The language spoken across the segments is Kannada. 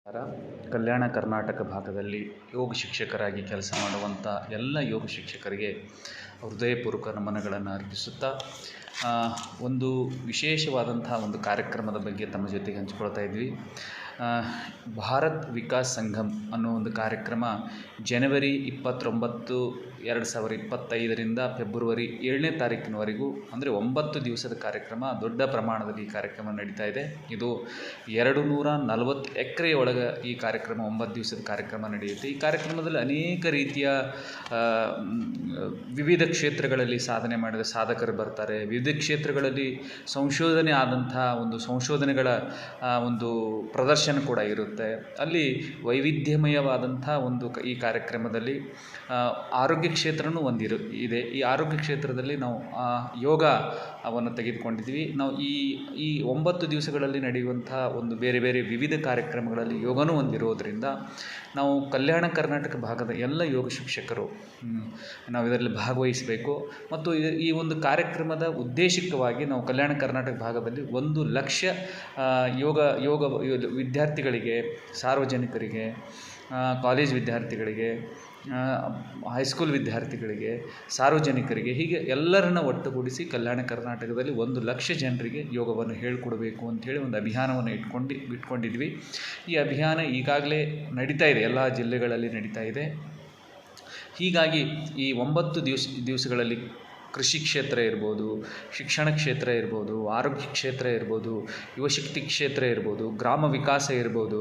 ಕಲ್ಯಾಣ ಕರ್ನಾಟಕ ಭಾಗದಲ್ಲಿ ಯೋಗ ಶಿಕ್ಷಕರಾಗಿ ಕೆಲಸ ಮಾಡುವಂಥ ಎಲ್ಲ ಯೋಗ ಶಿಕ್ಷಕರಿಗೆ ಹೃದಯಪೂರ್ವಕ ನಮನಗಳನ್ನು ಅರ್ಪಿಸುತ್ತಾ ಒಂದು ವಿಶೇಷವಾದಂಥ ಒಂದು ಕಾರ್ಯಕ್ರಮದ ಬಗ್ಗೆ ತಮ್ಮ ಜೊತೆಗೆ ಹಂಚಿಕೊಳ್ತಾ ಇದ್ವಿ. ಭಾರತ್ ವಿಕಾಸ್ ಸಂಗಮ್ ಅನ್ನೋ ಒಂದು ಕಾರ್ಯಕ್ರಮ ಜನವರಿ 29, 2025ರಿಂದ ಫೆಬ್ರವರಿ 7ನೇ ತಾರೀಕಿನವರೆಗೂ ಅಂದರೆ 9 ದಿವಸದ ಕಾರ್ಯಕ್ರಮ. ದೊಡ್ಡ ಪ್ರಮಾಣದಲ್ಲಿ ಈ ಕಾರ್ಯಕ್ರಮ ನಡೀತಾ ಇದೆ. ಇದು 240 ಎಕರೆಯೊಳಗೆ ಈ ಕಾರ್ಯಕ್ರಮ 9 ದಿವಸದ ಕಾರ್ಯಕ್ರಮ ನಡೆಯುತ್ತೆ. ಈ ಕಾರ್ಯಕ್ರಮದಲ್ಲಿ ಅನೇಕ ರೀತಿಯ ವಿವಿಧ ಕ್ಷೇತ್ರಗಳಲ್ಲಿ ಸಾಧನೆ ಮಾಡಿದ ಸಾಧಕರು ಬರ್ತಾರೆ. ವಿವಿಧ ಕ್ಷೇತ್ರಗಳಲ್ಲಿ ಸಂಶೋಧನೆ ಆದಂಥ ಒಂದು ಸಂಶೋಧನೆಗಳ ಒಂದು ಪ್ರದರ್ಶನ ಕೂಡ ಇರುತ್ತೆ. ಅಲ್ಲಿ ವೈವಿಧ್ಯಮಯವಾದಂಥ ಒಂದು ಈ ಕಾರ್ಯಕ್ರಮದಲ್ಲಿ ಆರೋಗ್ಯ ಕ್ಷೇತ್ರನೂ ಇದೆ. ಈ ಆರೋಗ್ಯ ಕ್ಷೇತ್ರದಲ್ಲಿ ನಾವು ಯೋಗವನ್ನು ತೆಗೆದುಕೊಂಡಿದ್ವಿ. ನಾವು ಈ 9 ದಿವಸಗಳಲ್ಲಿ ನಡೆಯುವಂಥ ಒಂದು ಬೇರೆ ಬೇರೆ ವಿವಿಧ ಕಾರ್ಯಕ್ರಮಗಳಲ್ಲಿ ಯೋಗನೂ ಹೊಂದಿರೋದ್ರಿಂದ ನಾವು ಕಲ್ಯಾಣ ಕರ್ನಾಟಕ ಭಾಗದ ಎಲ್ಲ ಯೋಗ ಶಿಕ್ಷಕರು ನಾವು ಇದರಲ್ಲಿ ಭಾಗವಹಿಸಬೇಕು. ಮತ್ತು ಈ ಒಂದು ಕಾರ್ಯಕ್ರಮದ ಉದ್ದೇಶಿಕವಾಗಿ ನಾವು ಕಲ್ಯಾಣ ಕರ್ನಾಟಕ ಭಾಗದಲ್ಲಿ 1 ಲಕ್ಷ ಯೋಗ ವಿದ್ಯಾರ್ಥಿಗಳಿಗೆ, ಸಾರ್ವಜನಿಕರಿಗೆ, ಕಾಲೇಜ್ ವಿದ್ಯಾರ್ಥಿಗಳಿಗೆ, ಹೈಸ್ಕೂಲ್ ವಿದ್ಯಾರ್ಥಿಗಳಿಗೆ, ಸಾರ್ವಜನಿಕರಿಗೆ, ಹೀಗೆ ಎಲ್ಲರನ್ನ ಒಟ್ಟುಗೂಡಿಸಿ ಕಲ್ಯಾಣ ಕರ್ನಾಟಕದಲ್ಲಿ 1 ಲಕ್ಷ ಜನರಿಗೆ ಯೋಗವನ್ನು ಹೇಳ್ಕೊಡ್ಬೇಕು ಅಂಥೇಳಿ ಒಂದು ಅಭಿಯಾನವನ್ನು ಇಟ್ಕೊಂಡಿದ್ವಿ. ಈ ಅಭಿಯಾನ ಈಗಾಗಲೇ ನಡೀತಾ ಇದೆ, ಎಲ್ಲ ಜಿಲ್ಲೆಗಳಲ್ಲಿ ನಡೀತಾ ಇದೆ. ಹೀಗಾಗಿ ಈ 9 ದಿವಸಗಳಲ್ಲಿ ಕೃಷಿ ಕ್ಷೇತ್ರ ಇರ್ಬೋದು, ಶಿಕ್ಷಣ ಕ್ಷೇತ್ರ ಇರ್ಬೋದು, ಆರೋಗ್ಯ ಕ್ಷೇತ್ರ ಇರ್ಬೋದು, ಯುವಶಕ್ತಿ ಕ್ಷೇತ್ರ ಇರ್ಬೋದು, ಗ್ರಾಮ ವಿಕಾಸ ಇರ್ಬೋದು,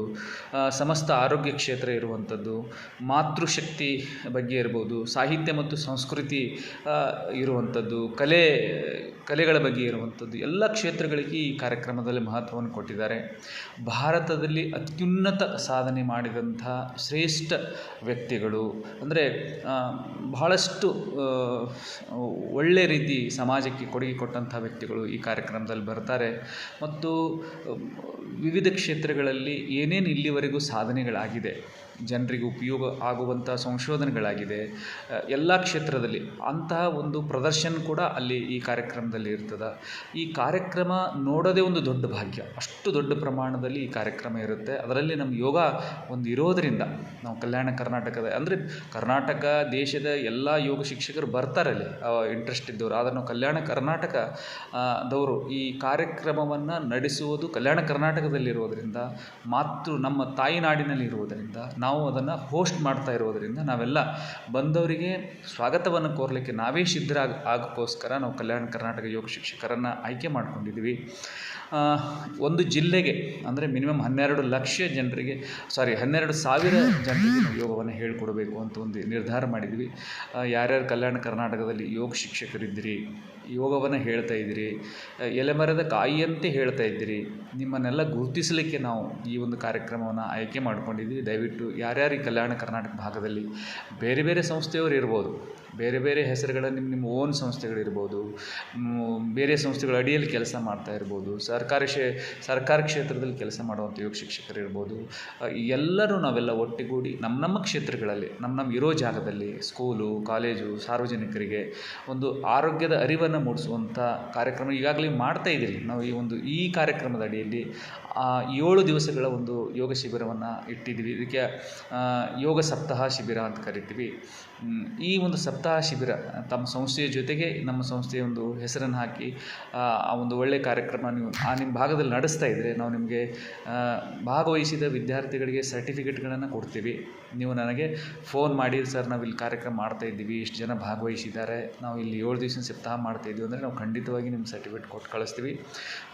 ಸಮಸ್ತ ಆರೋಗ್ಯ ಕ್ಷೇತ್ರ ಇರುವಂಥದ್ದು, ಮಾತೃಶಕ್ತಿ ಬಗ್ಗೆ ಇರ್ಬೋದು, ಸಾಹಿತ್ಯ ಮತ್ತು ಸಂಸ್ಕೃತಿ ಇರುವಂಥದ್ದು, ಕಲೆಗಳ ಬಗ್ಗೆ ಇರುವಂಥದ್ದು, ಎಲ್ಲ ಕ್ಷೇತ್ರಗಳಿಗೆ ಈ ಕಾರ್ಯಕ್ರಮದಲ್ಲಿ ಮಹತ್ವವನ್ನು ಕೊಟ್ಟಿದ್ದಾರೆ. ಭಾರತದಲ್ಲಿ ಅತ್ಯುನ್ನತ ಸಾಧನೆ ಮಾಡಿದಂಥ ಶ್ರೇಷ್ಠ ವ್ಯಕ್ತಿಗಳು ಅಂದರೆ ಬಹಳಷ್ಟು ಒಳ್ಳೆ ರೀತಿ ಸಮಾಜಕ್ಕೆ ಕೊಡುಗೆ ಕೊಟ್ಟಂಥ ವ್ಯಕ್ತಿಗಳು ಈ ಕಾರ್ಯಕ್ರಮದಲ್ಲಿ ಬರ್ತಾರೆ. ಮತ್ತು ವಿವಿಧ ಕ್ಷೇತ್ರಗಳಲ್ಲಿ ಏನೇನು ಇಲ್ಲಿವರೆಗೂ ಸಾಧನೆಗಳಾಗಿದೆ, ಜನರಿಗೆ ಉಪಯೋಗ ಆಗುವಂಥ ಸಂಶೋಧನೆಗಳಾಗಿದೆ, ಎಲ್ಲ ಕ್ಷೇತ್ರದಲ್ಲಿ ಅಂತಹ ಒಂದು ಪ್ರದರ್ಶನ ಕೂಡ ಅಲ್ಲಿ ಈ ಕಾರ್ಯಕ್ರಮದಲ್ಲಿ ಇರ್ತದೆ. ಈ ಕಾರ್ಯಕ್ರಮ ನೋಡೋದೇ ಒಂದು ದೊಡ್ಡ ಭಾಗ್ಯ. ಅಷ್ಟು ದೊಡ್ಡ ಪ್ರಮಾಣದಲ್ಲಿ ಈ ಕಾರ್ಯಕ್ರಮ ಇರುತ್ತೆ. ಅದರಲ್ಲಿ ನಮ್ಮ ಯೋಗ ಒಂದು ಇರೋದರಿಂದ ನಾವು ಕಲ್ಯಾಣ ಕರ್ನಾಟಕದ ಅಂದರೆ ಕರ್ನಾಟಕ ದೇಶದ ಎಲ್ಲ ಯೋಗ ಶಿಕ್ಷಕರು ಬರ್ತಾರಲ್ಲಿ ಇಂಟ್ರೆಸ್ಟ್ ಇದ್ದವರು. ಆದರೆ ನಾವು ಕಲ್ಯಾಣ ಕರ್ನಾಟಕದವರು ಈ ಕಾರ್ಯಕ್ರಮವನ್ನು ನಡೆಸುವುದು ಕಲ್ಯಾಣ ಕರ್ನಾಟಕದಲ್ಲಿರೋದರಿಂದ, ನಮ್ಮ ತಾಯಿನಾಡಿನಲ್ಲಿ ಇರುವುದರಿಂದ, ನಾವು ಅದನ್ನು ಹೋಸ್ಟ್ ಮಾಡ್ತಾ ಇರೋದರಿಂದ ನಾವೆಲ್ಲ ಬಂದವರಿಗೆ ಸ್ವಾಗತವನ್ನು ಕೋರಲಿಕ್ಕೆ ನಾವೇ ಆಗೋಕ್ಕೋಸ್ಕರ ನಾವು ಕಲ್ಯಾಣ ಕರ್ನಾಟಕ ಯೋಗ ಶಿಕ್ಷಕರನ್ನು ಆಯ್ಕೆ ಮಾಡ್ಕೊಂಡಿದ್ವಿ. ಒಂದು ಜಿಲ್ಲೆಗೆ ಅಂದರೆ ಮಿನಿಮಮ್ 12,000 ಜನರಿಗೆ 12,000 ಜನರಿಗೆ ನಾವು ಯೋಗವನ್ನು ಹೇಳ್ಕೊಡ್ಬೇಕು ಅಂತ ಒಂದು ನಿರ್ಧಾರ ಮಾಡಿದ್ವಿ. ಯಾರ್ಯಾರು ಕಲ್ಯಾಣ ಕರ್ನಾಟಕದಲ್ಲಿ ಯೋಗ ಶಿಕ್ಷಕರಿದ್ದೀರಿ, ಯೋಗವನ್ನು ಹೇಳ್ತಾ ಇದ್ದೀರಿ, ಎಲೆಮರದ ಕಾಯಿಯಂತೆ ಹೇಳ್ತಾ ಇದ್ದೀರಿ, ನಿಮ್ಮನ್ನೆಲ್ಲ ಗುರುತಿಸಲಿಕ್ಕೆ ನಾವು ಈ ಒಂದು ಕಾರ್ಯಕ್ರಮವನ್ನು ಆಯ್ಕೆ ಮಾಡ್ಕೊಂಡಿದ್ವಿ. ದಯವಿಟ್ಟು ಯಾರ್ಯಾರು ಈ ಕಲ್ಯಾಣ ಕರ್ನಾಟಕ ಭಾಗದಲ್ಲಿ ಬೇರೆ ಬೇರೆ ಸಂಸ್ಥೆಯವರು ಇರ್ಬೋದು, ಬೇರೆ ಬೇರೆ ಹೆಸರುಗಳ ನಿಮ್ಮ ಓನ್ ಸಂಸ್ಥೆಗಳಿರ್ಬೋದು, ಬೇರೆ ಸಂಸ್ಥೆಗಳ ಅಡಿಯಲ್ಲಿ ಕೆಲಸ ಮಾಡ್ತಾ ಇರ್ಬೋದು, ಸರ್ಕಾರ ಕ್ಷೇತ್ರದಲ್ಲಿ ಕೆಲಸ ಮಾಡುವಂಥ ಯೋಗ ಶಿಕ್ಷಕರು ಇರ್ಬೋದು, ಎಲ್ಲರೂ ನಾವೆಲ್ಲ ಒಟ್ಟಿಗೂಡಿ ನಮ್ಮ ಕ್ಷೇತ್ರಗಳಲ್ಲಿ ನಮ್ಮ ಇರೋ ಜಾಗದಲ್ಲಿ ಸ್ಕೂಲು, ಕಾಲೇಜು, ಸಾರ್ವಜನಿಕರಿಗೆ ಒಂದು ಆರೋಗ್ಯದ ಅರಿವನ್ನು ಮೂಡಿಸುವಂಥ ಕಾರ್ಯಕ್ರಮ ಈಗಾಗಲೇ ಮಾಡ್ತಾ ಇದ್ದೀರಿ. ನಾವು ಈ ಕಾರ್ಯಕ್ರಮದ ಅಡಿಯಲ್ಲಿ 7 ದಿವಸಗಳ ಒಂದು ಯೋಗ ಶಿಬಿರವನ್ನು ಇಟ್ಟಿದ್ದೀವಿ. ಇದಕ್ಕೆ ಯೋಗ ಸಪ್ತಾಹ ಶಿಬಿರ ಅಂತ ಕರಿತೀವಿ. ಈ ಒಂದು ಸಪ್ತಾಹ ಶಿಬಿರ ತಮ್ಮ ಸಂಸ್ಥೆಯ ಜೊತೆಗೆ ನಮ್ಮ ಸಂಸ್ಥೆಯ ಒಂದು ಹೆಸರನ್ನು ಹಾಕಿ ಆ ಒಂದು ಒಳ್ಳೆಯ ಕಾರ್ಯಕ್ರಮ ನೀವು ನಿಮ್ಮ ಭಾಗದಲ್ಲಿ ನಡೆಸ್ತಾ ಇದ್ದರೆ ನಾವು ನಿಮಗೆ ಭಾಗವಹಿಸಿದ ವಿದ್ಯಾರ್ಥಿಗಳಿಗೆ ಸರ್ಟಿಫಿಕೇಟ್ಗಳನ್ನು ಕೊಡ್ತೀವಿ. ನೀವು ನನಗೆ ಫೋನ್ ಮಾಡಿ, ಸರ್ ನಾವು ಇಲ್ಲಿ ಕಾರ್ಯಕ್ರಮ ಮಾಡ್ತಾ ಇದ್ದೀವಿ, ಇಷ್ಟು ಜನ ಭಾಗವಹಿಸಿದ್ದಾರೆ, ನಾವು ಇಲ್ಲಿ 7 ದಿವಸ ಸಪ್ತಾಹ ಮಾಡ್ತಾಯಿದ್ವಿ ಅಂದರೆ ನಾವು ಖಂಡಿತವಾಗಿ ನಿಮ್ಮ ಸರ್ಟಿಫಿಕೇಟ್ ಕೊಟ್ಟು ಕಳಿಸ್ತೀವಿ.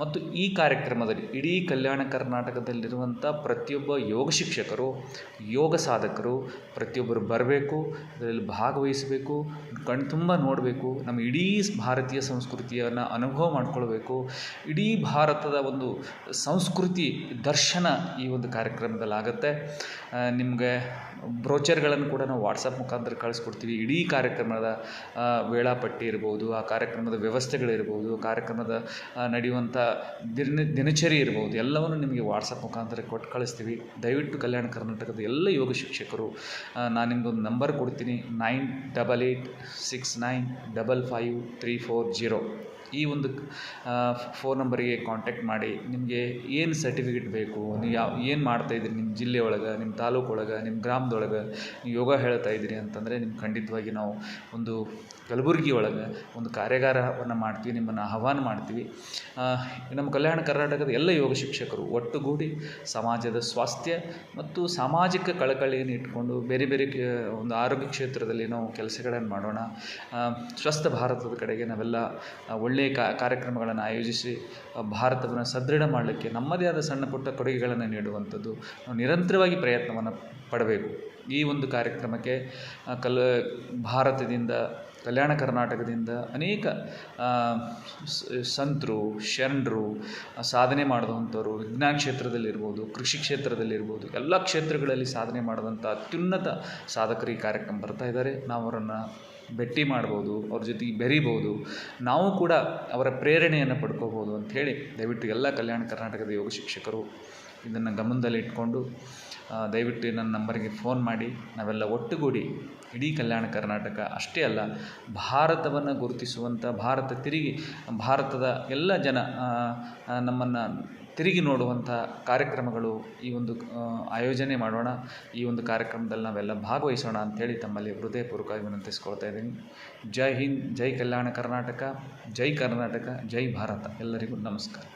ಮತ್ತು ಈ ಕಾರ್ಯಕ್ರಮದಲ್ಲಿ ಇಡೀ ಕಲ್ಯಾಣ ಕರ್ನಾಟಕದಲ್ಲಿರುವಂಥ ಪ್ರತಿಯೊಬ್ಬ ಯೋಗ ಶಿಕ್ಷಕರು, ಯೋಗ ಸಾಧಕರು ಪ್ರತಿಯೊಬ್ಬರು ಬರಬೇಕು, ಅದರಲ್ಲಿ ಭಾಗವಹಿಸಬೇಕು, ಕಣ್ತುಂಬ ನೋಡಬೇಕು, ನಮ್ಮ ಇಡೀ ಭಾರತೀಯ ಸಂಸ್ಕೃತಿಯನ್ನು ಅನುಭವ ಮಾಡಿಕೊಳ್ಬೇಕು. ಇಡೀ ಭಾರತದ ಒಂದು ಸಂಸ್ಕೃತಿ ದರ್ಶನ ಈ ಒಂದು ಕಾರ್ಯಕ್ರಮದಲ್ಲಿ ಆಗುತ್ತೆ. ನಿಮಗೆ ಬ್ರೋಚರ್ಗಳನ್ನು ಕೂಡ ನಾವು ವಾಟ್ಸಪ್ ಮುಖಾಂತರ ಕಳಿಸ್ಕೊಡ್ತೀವಿ. ಇಡೀ ಕಾರ್ಯಕ್ರಮದ ವೇಳಾಪಟ್ಟಿ ಇರ್ಬೋದು, ಆ ಕಾರ್ಯಕ್ರಮದ ವ್ಯವಸ್ಥೆಗಳಿರ್ಬೋದು, ಕಾರ್ಯಕ್ರಮದ ನಡೆಯುವಂಥ ದಿನಚರಿ ಇರ್ಬೋದು, ಎಲ್ಲವನ್ನು ನಿಮಗೆ ವಾಟ್ಸಪ್ ಮುಖಾಂತರ ಕೊಟ್ಟು ಕಳಿಸ್ತೀವಿ. ದಯವಿಟ್ಟು ಕಲ್ಯಾಣ ಕರ್ನಾಟಕದ ಎಲ್ಲ ಯೋಗ ಶಿಕ್ಷಕರು, ನಾನು ನಿಮಗೊಂದು ನಂಬರ್ ಕೊಡ್ತೀನಿ, 9886955340 ಈ ಒಂದು ಫೋನ್ ನಂಬರಿಗೆ ಕಾಂಟ್ಯಾಕ್ಟ್ ಮಾಡಿ ನಿಮಗೆ ಏನು ಸರ್ಟಿಫಿಕೇಟ್ ಬೇಕು, ನೀವು ಏನು ಮಾಡ್ತಾಯಿದ್ದೀರಿ ನಿಮ್ಮ ಜಿಲ್ಲೆ ಒಳಗೆ, ನಿಮ್ಮ ತಾಲೂಕು ಒಳಗೆ, ನಿಮ್ಮ ಗ್ರಾಮದೊಳಗೆ ನೀವು ಯೋಗ ಹೇಳ್ತಾ ಇದ್ದೀರಿ ಅಂತಂದರೆ ನಿಮ್ಗೆ ಖಂಡಿತವಾಗಿ ನಾವು ಒಂದು ಕಲಬುರಗಿ ಒಳಗೆ ಒಂದು ಕಾರ್ಯಾಗಾರವನ್ನು ಮಾಡ್ತೀವಿ, ನಿಮ್ಮನ್ನು ಆಹ್ವಾನ ಮಾಡ್ತೀವಿ. ನಮ್ಮ ಕಲ್ಯಾಣ ಕರ್ನಾಟಕದ ಎಲ್ಲ ಯೋಗ ಶಿಕ್ಷಕರು ಒಟ್ಟುಗೂಡಿ ಸಮಾಜದ ಸ್ವಾಸ್ಥ್ಯ ಮತ್ತು ಸಾಮಾಜಿಕ ಕಳಕಳಿಯನ್ನು ಇಟ್ಕೊಂಡು ಬೇರೆ ಬೇರೆ ಒಂದು ಆರೋಗ್ಯ ಕ್ಷೇತ್ರದಲ್ಲಿ ನಾವು ಕೆಲಸಗಳನ್ನು ಮಾಡೋಣ. ಸ್ವಸ್ಥ ಭಾರತದ ಕಡೆಗೆ ನಾವೆಲ್ಲ ಒಳ್ಳೆಯ ಕಾರ್ಯಕ್ರಮಗಳನ್ನು ಆಯೋಜಿಸಿ ಭಾರತವನ್ನು ಸದೃಢ ಮಾಡಲಿಕ್ಕೆ ನಮ್ಮದೇ ಆದ ಸಣ್ಣ ಪುಟ್ಟ ಕೊಡುಗೆಗಳನ್ನು ನೀಡುವಂಥದ್ದು ನಾವು ನಿರಂತರವಾಗಿ ಪ್ರಯತ್ನವನ್ನು ಪಡಬೇಕು. ಈ ಒಂದು ಕಾರ್ಯಕ್ರಮಕ್ಕೆ ಭಾರತದಿಂದ, ಕಲ್ಯಾಣ ಕರ್ನಾಟಕದಿಂದ ಅನೇಕ ಸಂತರು, ಶರಣರು, ಸಾಧನೆ ಮಾಡಿದಂಥವ್ರು ವಿಜ್ಞಾನ ಕ್ಷೇತ್ರದಲ್ಲಿರ್ಬೋದು, ಕೃಷಿ ಕ್ಷೇತ್ರದಲ್ಲಿರ್ಬೋದು, ಎಲ್ಲ ಕ್ಷೇತ್ರಗಳಲ್ಲಿ ಸಾಧನೆ ಮಾಡಿದಂಥ ಅತ್ಯುನ್ನತ ಸಾಧಕರು ಈ ಕಾರ್ಯಕ್ರಮ ಬರ್ತಾ ಇದ್ದಾರೆ. ನಾವು ಅವರನ್ನು ಭೇಟಿ ಮಾಡ್ಬೋದು, ಅವ್ರ ಜೊತೆಗೆ ಬೆರೀಬೋದು, ನಾವು ಕೂಡ ಅವರ ಪ್ರೇರಣೆಯನ್ನು ಪಡ್ಕೋಬೋದು ಅಂಥೇಳಿ ದಯವಿಟ್ಟು ಎಲ್ಲ ಕಲ್ಯಾಣ ಕರ್ನಾಟಕದ ಯೋಗ ಶಿಕ್ಷಕರು ಇದನ್ನು ಗಮನದಲ್ಲಿ ಇಟ್ಕೊಂಡು ದಯವಿಟ್ಟು ನನ್ನ ನಂಬರಿಗೆ ಫೋನ್ ಮಾಡಿ ನಾವೆಲ್ಲ ಒಟ್ಟುಗೂಡಿ ಇಡೀ ಕಲ್ಯಾಣ ಕರ್ನಾಟಕ ಅಷ್ಟೇ ಅಲ್ಲ, ಭಾರತವನ್ನು ಗುರುತಿಸುವಂಥ ಭಾರತದ ಎಲ್ಲ ಜನ ನಮ್ಮನ್ನು ತಿರುಗಿ ನೋಡುವಂಥ ಕಾರ್ಯಕ್ರಮಗಳು ಈ ಒಂದು ಆಯೋಜನೆ ಮಾಡೋಣ. ಈ ಒಂದು ಕಾರ್ಯಕ್ರಮದಲ್ಲಿ ನಾವೆಲ್ಲ ಭಾಗವಹಿಸೋಣ ಅಂಥೇಳಿ ತಮ್ಮಲ್ಲಿ ಹೃದಯಪೂರ್ವಕವಾಗಿ ವಿನಂತಿಸ್ಕೊಳ್ತಾ ಇದ್ದೀನಿ. ಜೈ ಹಿಂದ್, ಜೈ ಕಲ್ಯಾಣ ಕರ್ನಾಟಕ, ಜೈ ಕರ್ನಾಟಕ, ಜೈ ಭಾರತ. ಎಲ್ಲರಿಗೂ ನಮಸ್ಕಾರ.